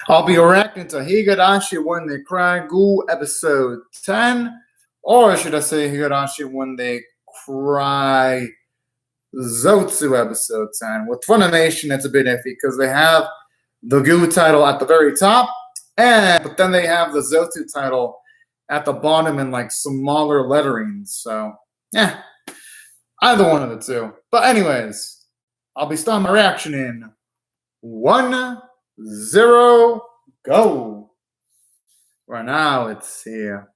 I'll be reacting to Higurashi when they cry GOU episode 10, or should I say Higurashi when they cry SOTSU episode 10. With Funimation, it's a bit iffy because they have the GOU title at the very top, but then they have the SOTSU title at the bottom in like smaller lettering. So, yeah, either one of the two. But anyways, I'll be starting my reaction in 1, 0, go. Right now, it's here.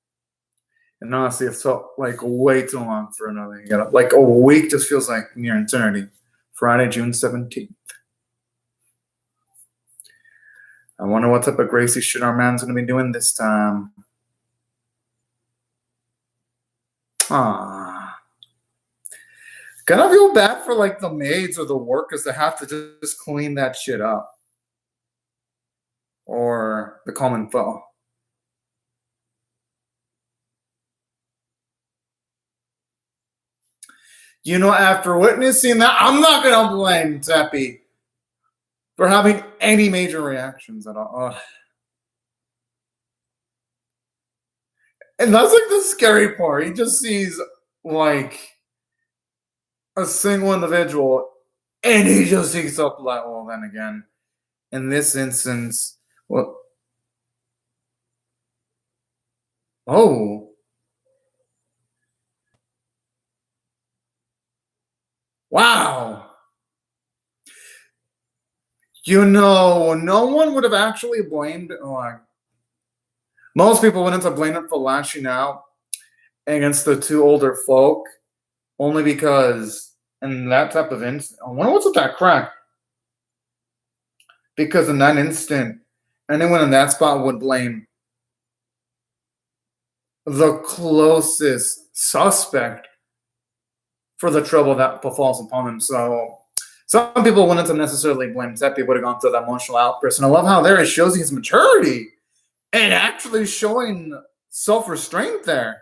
And honestly, it felt like way too long for another. Like a week just feels like near eternity. Friday, June 17th. I wonder what type of Gracie shit our man's going to be doing this time. Ah. Gotta feel bad for like the maids or the workers that have to just clean that shit up. Or the common foe. You know, after witnessing that, I'm not going to blame Teppy for having any major reactions at all. Ugh. And that's like the scary part. He just sees like a single individual and he just takes up like, well, then again, in this instance, well, oh. Wow. You know, no one would have actually blamed, most people wouldn't have blamed him for lashing out against the two older folk, only because in that type of instant, I wonder what's with that crack. Because in that instant, anyone in that spot would blame the closest suspect for the trouble that befalls upon him. So some people wouldn't have necessarily blamed Teppy, would have gone through that emotional outburst. And I love how there it shows his maturity and actually showing self-restraint there.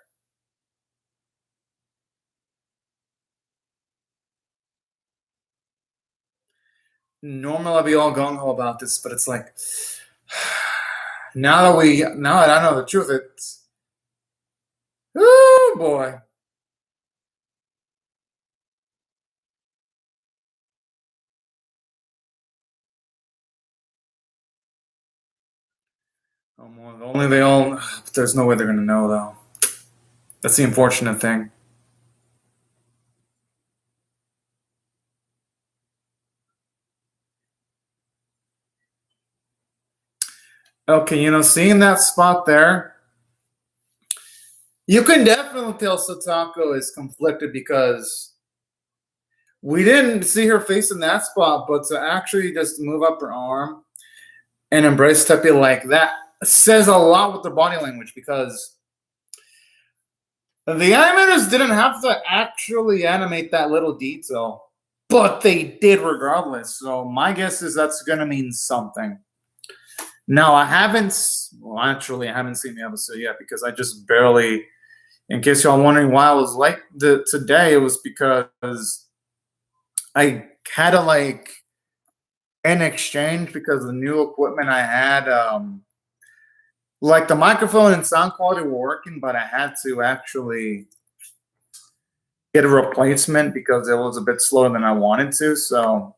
Normally I'd be all gung-ho about this, but it's like now that I know the truth, it's oh boy. Only they all. There's no way they're gonna know though. That's the unfortunate thing. Okay, you know, seeing that spot there, you can definitely tell Satako is conflicted because we didn't see her face in that spot, but to actually just move up her arm and embrace Teppy like that says a lot with their body language, because the animators didn't have to actually animate that little detail, but they did regardless. So my guess is that's going to mean something. Now, I haven't seen the episode yet because I just barely, in case y'all wondering why I was like today, it was because I had to like an exchange because the new equipment I had, like the microphone and sound quality were working, but I had to actually get a replacement because it was a bit slower than I wanted to. So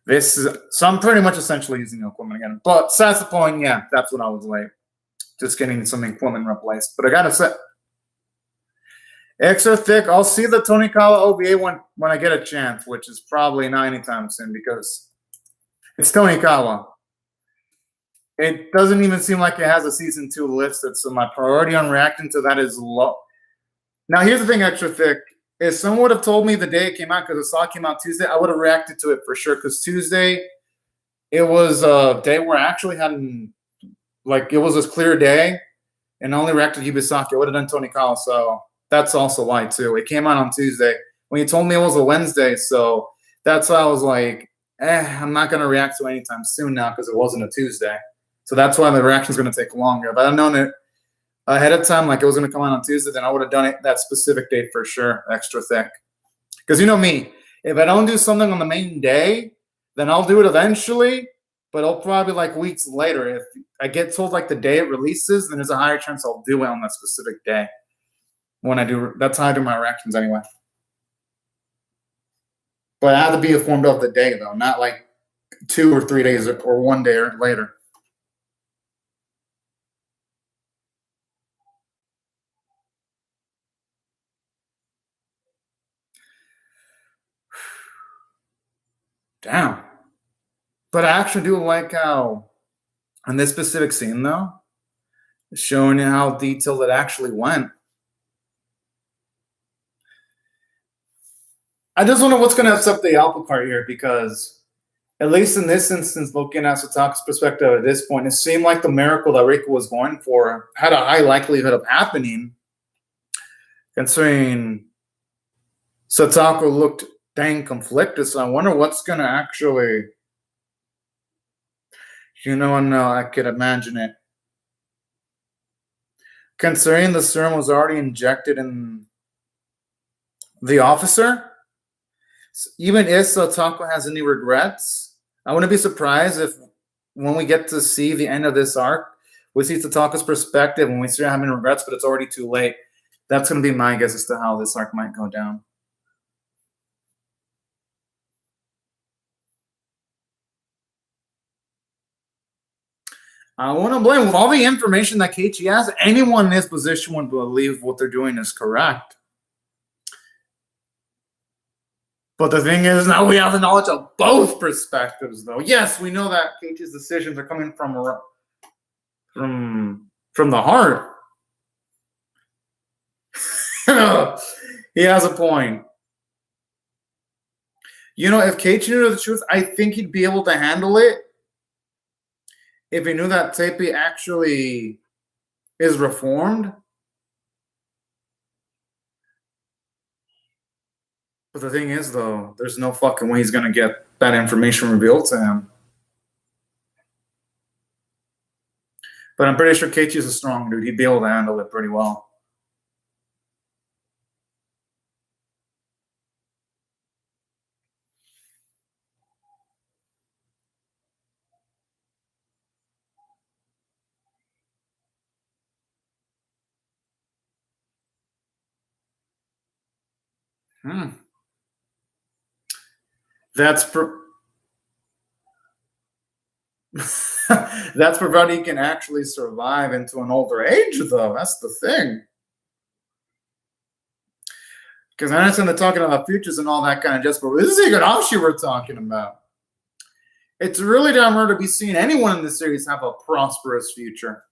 I'm pretty much essentially using the equipment again. But that's the point. Yeah, that's what I was like, just getting some equipment replaced. But I gotta say, extra thick. I'll see the Tonikawa OVA when I get a chance, which is probably not anytime soon because it's Tonikawa. It doesn't even seem like it has a season 2 listed, so my priority on reacting to that is low. Now, here's the thing, extra thick. If someone would have told me the day it came out, because I saw it came out Tuesday, I would have reacted to it for sure. Because Tuesday, it was a day where I actually hadn't, like, it was a clear day, and I only reacted to Hibisaki. I would have done Tonikawa, so that's also why, too. It came out on Tuesday. When you told me it was a Wednesday, so that's why I was like, I'm not going to react to it anytime soon now because it wasn't a Tuesday. So that's why the reaction is going to take longer. If I had known it ahead of time, like it was going to come out on Tuesday, then I would have done it that specific date for sure, extra thick. Because you know me, if I don't do something on the main day, then I'll do it eventually. but it'll probably be like weeks later. If I get told like the day it releases, then there's a higher chance I'll do it on that specific day. When I do, that's how I do my reactions anyway. But I have to be informed of the day though, not like 2 or 3 days or 1 day or later. Damn. But I actually do like how, on this specific scene though, showing you how detailed it actually went. I just wonder what's going to upset the apple cart here, because at least in this instance, looking at Satoku's perspective at this point, it seemed like the miracle that Rika was going for had a high likelihood of happening, considering Satoku looked dang conflicted. So I wonder what's going to actually, no, I could imagine it. Considering the serum was already injected in the officer, even if Satoku has any regrets, I wouldn't be surprised if when we get to see the end of this arc, we see Satoku's perspective and we see having regrets, but it's already too late. That's going to be my guess as to how this arc might go down. I want to blame, with all the information that Keiichi has, anyone in his position would believe what they're doing is correct. But the thing is, now we have the knowledge of both perspectives, though. Yes, we know that Keiichi's decisions are coming from the heart. He has a point. If Keiichi knew the truth, I think he'd be able to handle it. If he knew that Teppei actually is reformed. But the thing is, though, there's no fucking way he's going to get that information revealed to him. But I'm pretty sure Keiichi's a strong dude. He'd be able to handle it pretty well. That's that's provided he can actually survive into an older age, though. That's the thing. Because I understand they're talking about futures and all that kind of just, but this is Higurashi we're talking about. It's really damn rare to be seeing anyone in this series have a prosperous future.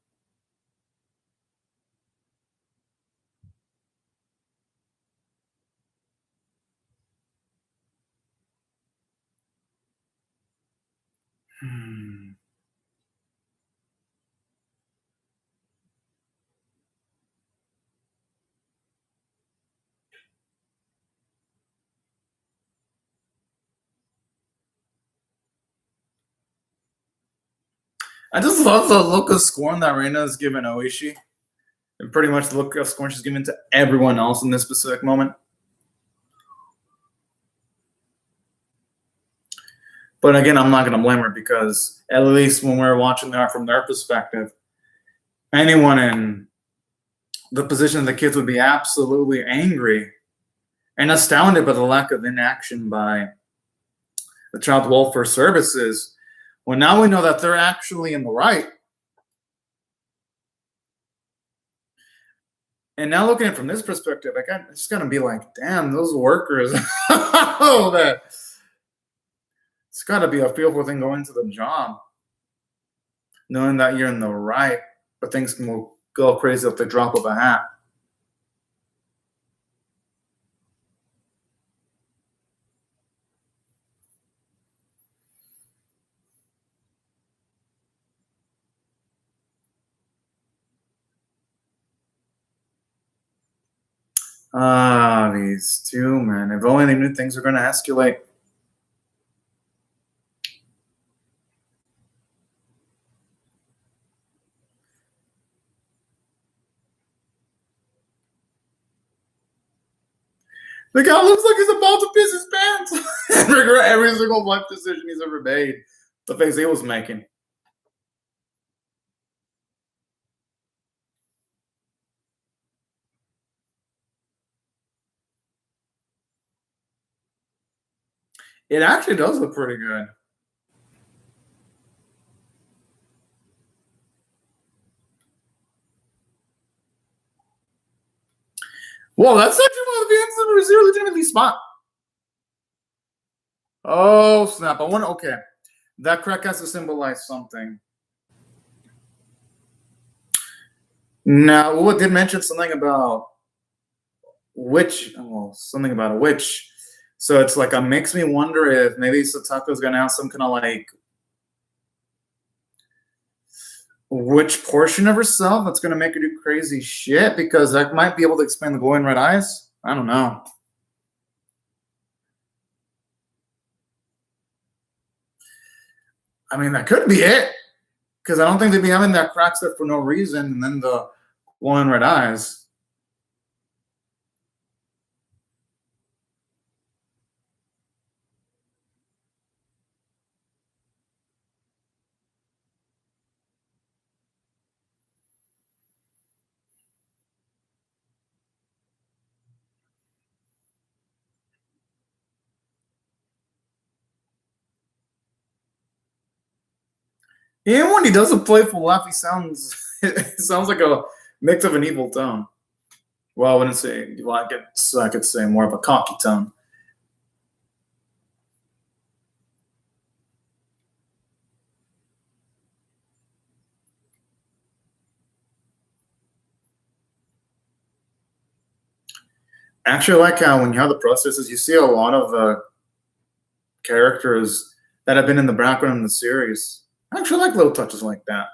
I just love the look of scorn that Reina is giving Oishi. And pretty much the look of scorn she's giving to everyone else in this specific moment. But again, I'm not going to blame her, because at least when we're watching that from their perspective, anyone in the position of the kids would be absolutely angry and astounded by the lack of inaction by the child welfare services. Well, now we know that they're actually in the right. And now looking at it from this perspective, it's just going to be like, damn, those workers. It's got to be a fearful thing going to the job, knowing that you're in the right, but things can go crazy at the drop of a hat. These two, man. If only they knew things were going to escalate. The guy looks like he's about to piss his pants and regret every single life decision he's ever made. The face he was making. It actually does look pretty good. Whoa, that's actually one of the ends that was really legitimately spot. Oh snap! I wonder. Okay, that crack has to symbolize something. Now, Uwa did mention something about witch. Well, something about a witch. So it's like it makes me wonder if maybe Satako's gonna have some kind of like which portion of herself that's gonna make her do crazy shit, because that might be able to explain the glowing red eyes. I don't know. I mean, that could be it, because I don't think they'd be having that crack there for no reason, and then the glowing red eyes. Even when he does a playful laugh, he sounds it sounds like a mix of an evil tone. Well, I wouldn't say. Well, I could say more of a cocky tone. Actually, like how when you have the processes, you see a lot of characters that have been in the background in the series. I actually like little touches like that.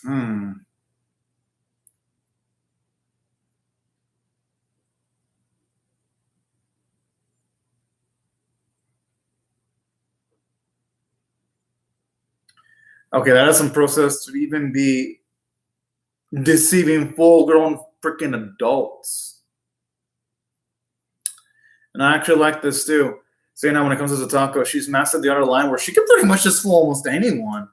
Hmm. Okay, that has some process to even be deceiving full-grown freaking adults. And I actually like this too. So now when it comes to Zatako, she's mastered the other line where she can pretty much just fool almost anyone.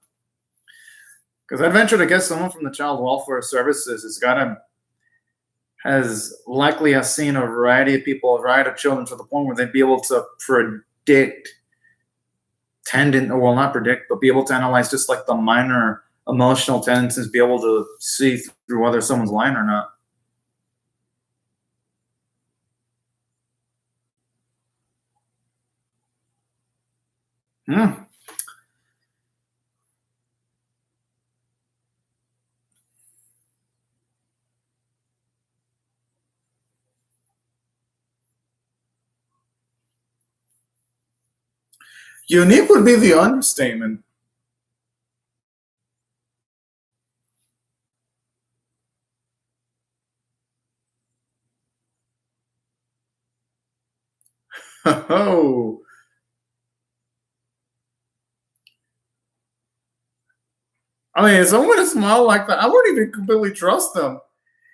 Because I'd venture to guess someone from the child welfare services has likely has seen a variety of people, a variety of children, to the point where they'd be able to predict well, not predict, but be able to analyze just like the minor emotional tendencies, be able to see through whether someone's lying or not. Hmm. Unique would be the understatement. Oh, I mean, if someone with a smile like that, I wouldn't even completely trust them.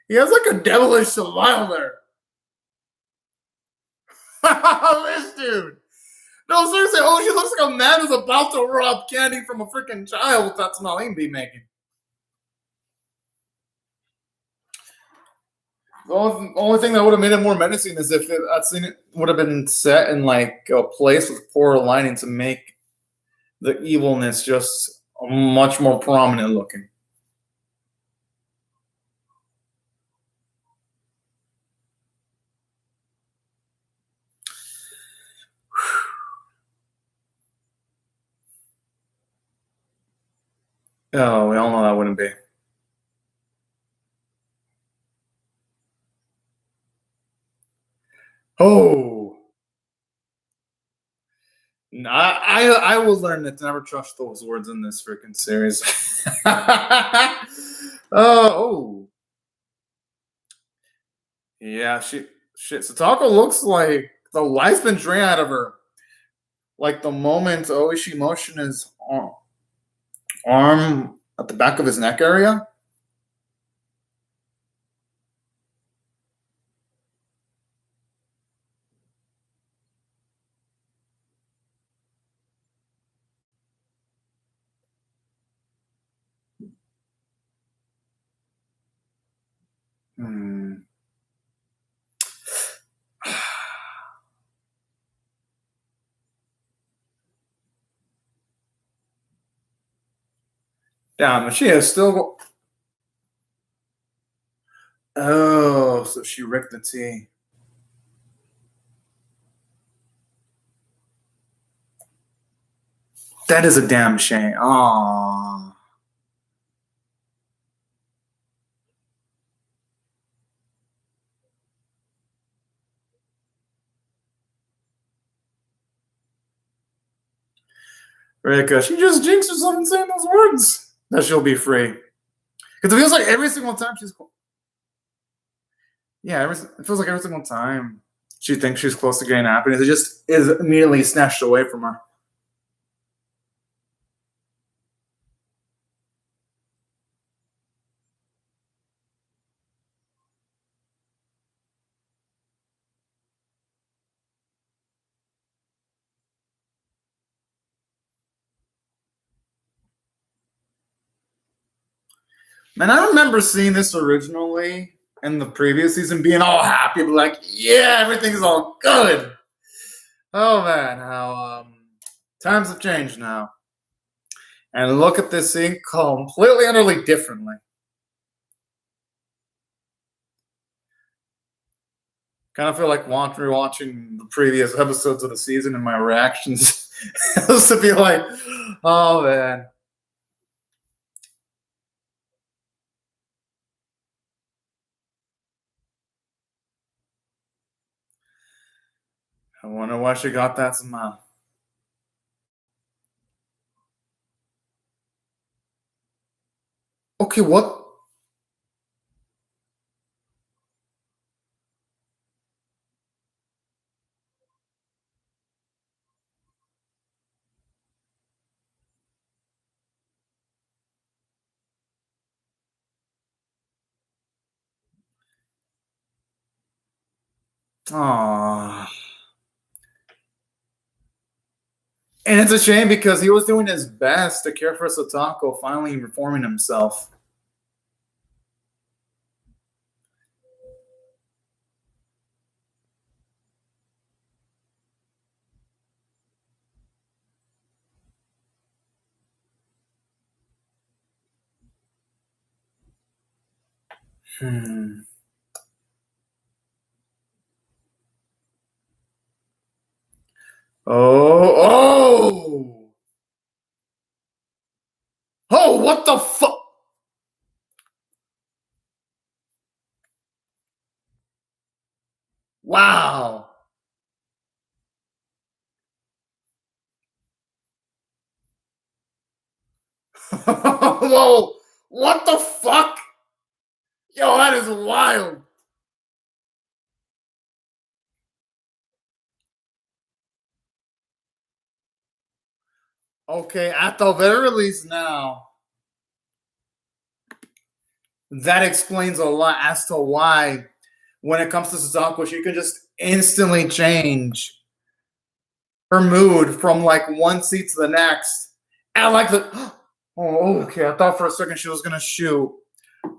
He has like a devilish smile there. This dude. No, seriously. Oh, he looks like a man who's about to rob candy from a freaking child with that smile he'd be making. The only thing that would have made it more menacing is if that scene would have been set in like a place with poor lighting to make the evilness just much more prominent looking. Oh, we all know that wouldn't be. Oh, I will learn to never trust those words in this freaking series. Oh, yeah, shit. Satako looks like the life's been drained out of her. Like the moment Oishi motion his arm at the back of his neck area. Hmm. Damn, she is still. Oh, so she ripped the tea. That is a damn shame. Aww. Rika, she just jinxed herself in saying those words that she'll be free. Because it feels like every single time she's. Yeah, it feels like every single time she thinks she's close to getting happiness, it just is immediately snatched away from her. Man, I remember seeing this originally in the previous season, being all happy, like, yeah, everything's all good. Oh man, how times have changed now. And look at this scene completely, utterly differently. Kind of feel like rewatching the previous episodes of the season and my reactions just to be like, oh man. I wonder why she got that smile. Okay, what? Aww. And it's a shame because he was doing his best to care for Satako, finally reforming himself. Hmm. Oh, oh, what the fuck? Wow. Whoa, what the fuck? Yo, that is wild. Okay, at the very least now, that explains a lot as to why, when it comes to Sasako, she can just instantly change her mood from like one seat to the next. And like the oh, okay. I thought for a second she was gonna shoot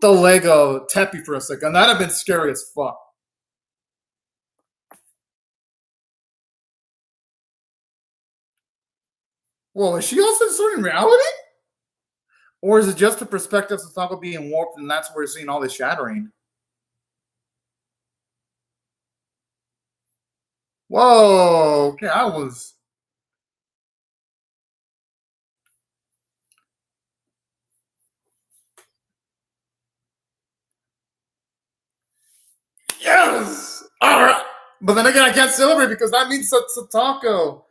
the Lego Teppy for a second. That'd have been scary as fuck. Well, is she also distorting reality? Or is it just the perspective of Sasako being warped and that's where we're seeing all this shattering? Whoa, okay, I was. Yes! Alright. But then again, I can't celebrate because that means that Satako,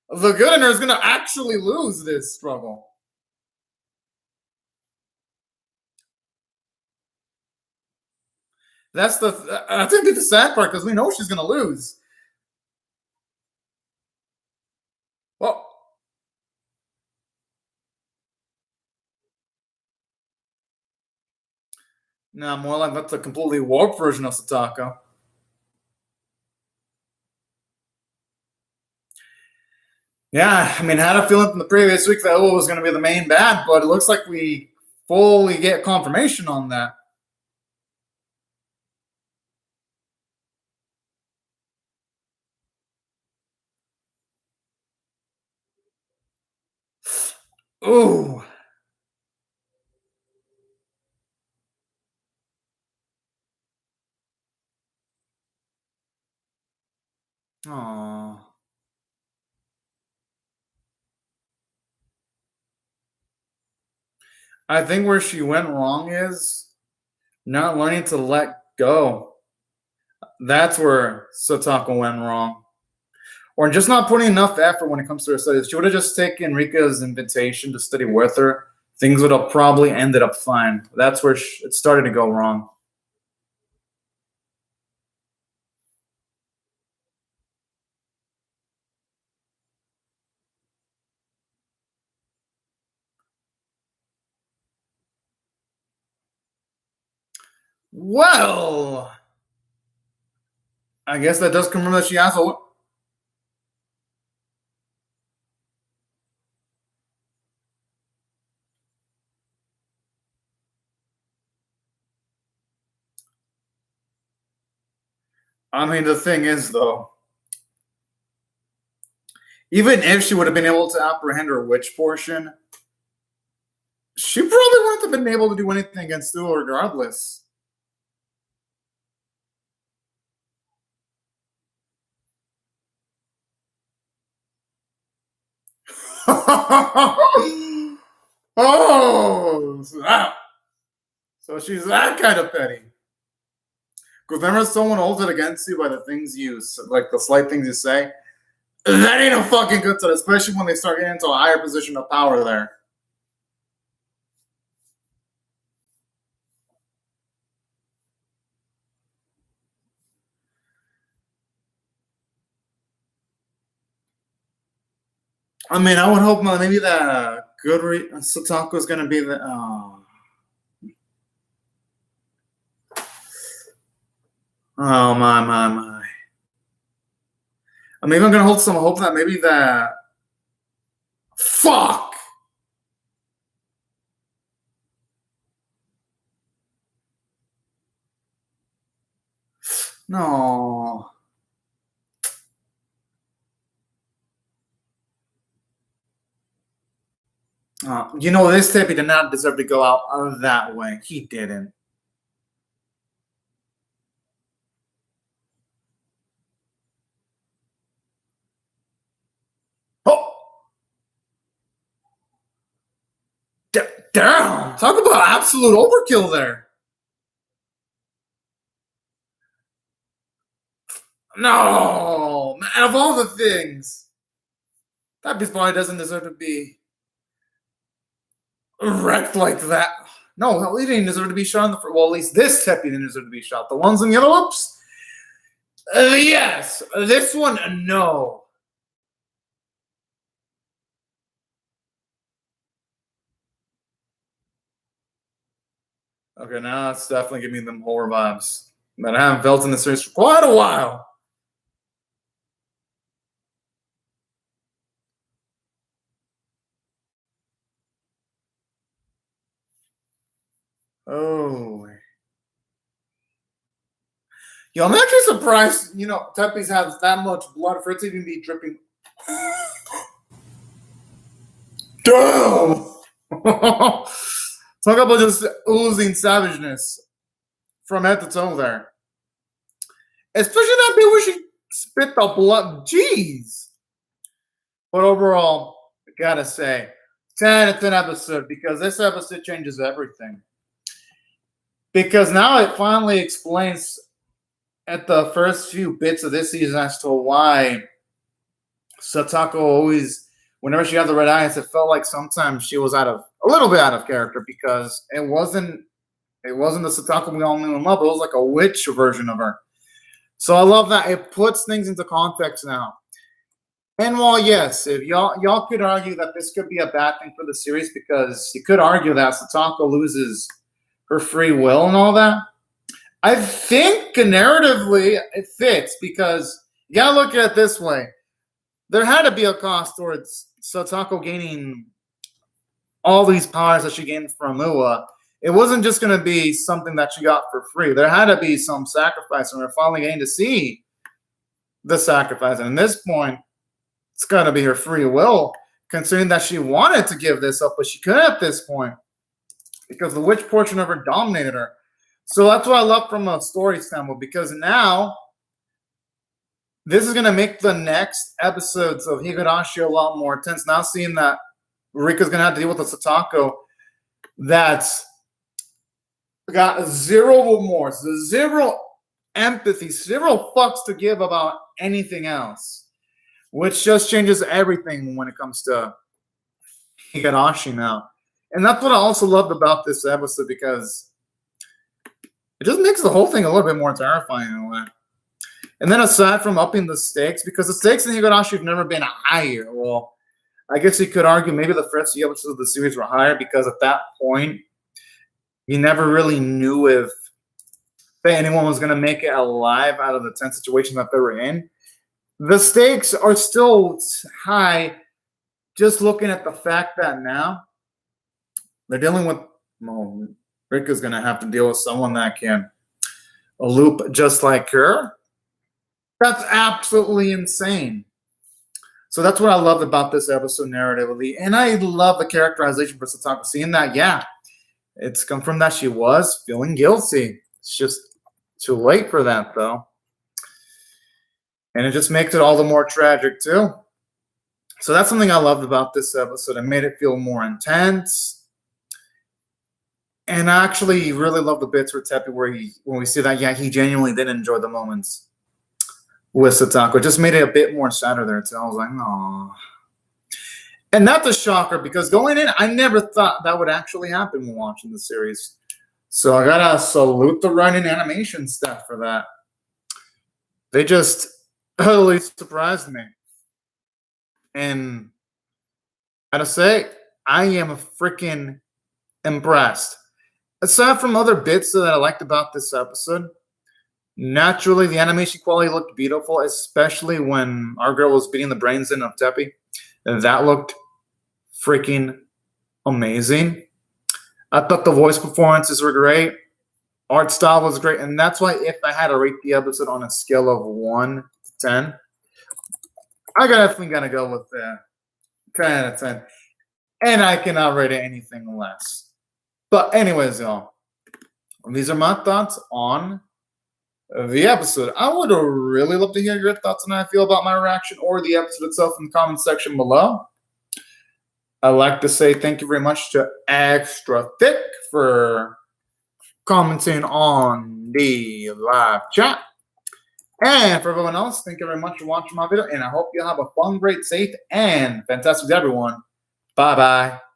the good in her, is gonna actually lose this struggle. That's the I think it's the sad part because we know she's gonna lose. No, more like that's a completely warped version of Sataka. Yeah, I mean, I had a feeling from the previous week that Oa was going to be the main bad, but it looks like we fully get confirmation on that. Ooh. Aww. I think where she went wrong is not learning to let go. That's where Sataka went wrong. Or just not putting enough effort when it comes to her studies. She would have just taken Rika's invitation to study with her. Things would have probably ended up fine. That's where it started to go wrong. Well, I guess that does confirm that she has a. I mean, the thing is, though, even if she would have been able to apprehend her witch portion, she probably wouldn't have been able to do anything against Stu regardless. Oh, so she's that kind of petty. Because whenever someone holds it against you by the things you, like the slight things you say, that ain't a fucking good sign, especially when they start getting into a higher position of power there. I mean, I would hope maybe that good Satako is going to be the. Oh my. I'm even going to hold some hope that maybe that. Fuck! No. You know, this tape, he did not deserve to go out that way. He didn't. Oh! Damn! Talk about absolute overkill there. No! Man, of all the things, that beast probably doesn't deserve to be wrecked like that. No, he didn't deserve to be shot in the first. Well, at least this Teppy didn't deserve to be shot. The ones in the other whoops? Yes. This one, no. Okay, now it's definitely giving me them horror vibes that I haven't felt in the series for quite a while. Oh. Yo, I'm actually surprised, you know, Teppy's has that much blood for it to even be dripping. Damn! Talk about just oozing savageness from head to toe there. Especially that bit where she spit the blood. Jeez. But overall, I gotta say, 10 out of 10 episode because this episode changes everything. Because now it finally explains at the first few bits of this season as to why Satako always, whenever she had the red eyes, it felt like sometimes she was a little bit out of character because it wasn't the Satako we all knew and loved. It was like a witch version of her. So I love that it puts things into context now. And while yes, if y'all could argue that this could be a bad thing for the series because you could argue that Satako loses her free will and all that. I think narratively it fits because you gotta look at it this way. There had to be a cost towards Satako gaining all these powers that she gained from Ua. It wasn't just going to be something that she got for free. There had to be some sacrifice, and we're finally getting to see the sacrifice. And at this point, it's got to be her free will, considering that she wanted to give this up, but she couldn't at this point because the witch portion of her dominated her. So that's what I love from a story standpoint, because now this is going to make the next episodes of Higurashi a lot more intense. Now seeing that Rika's going to have to deal with a Satako that's got zero remorse, zero empathy, zero fucks to give about anything else, which just changes everything when it comes to Higurashi now. And that's what I also loved about this episode, because it just makes the whole thing a little bit more terrifying in a way. And then aside from upping the stakes, because the stakes in Higurashi have never been higher. Well, I guess you could argue maybe the first few episodes of the series were higher because at that point, you never really knew if anyone was going to make it alive out of the tense situation that they were in. The stakes are still high, just looking at the fact that now they're dealing with, well, Rika's going to have to deal with someone that can loop just like her. That's absolutely insane. So that's what I loved about this episode narratively. And I love the characterization for Satako. Seeing that, yeah, it's come from that she was feeling guilty. It's just too late for that, though. And it just makes it all the more tragic, too. So that's something I loved about this episode. It made it feel more intense. And I actually really love the bits where Teppei, when we see that, yeah, he genuinely did enjoy the moments with Satako. It just made it a bit more sadder there, too. I was like, aww. And that's a shocker, because going in, I never thought that would actually happen when watching the series. So I gotta salute the writing animation staff for that. They just utterly surprised me. And I gotta say, I am freaking impressed. Aside from other bits that I liked about this episode, naturally, the animation quality looked beautiful, especially when our girl was beating the brains in of Teppei. That looked freaking amazing. I thought the voice performances were great. Art style was great. And that's why if I had to rate the episode on a scale of 1 to 10, I definitely got to go with 10 out of 10. And I cannot rate it anything less. But anyways, y'all, these are my thoughts on the episode. I would really love to hear your thoughts on how I feel about my reaction or the episode itself in the comment section below. I'd like to say thank you very much to Extra Thick for commenting on the live chat. And for everyone else, thank you very much for watching my video. And I hope you have a fun, great, safe, and fantastic day, everyone. Bye-bye.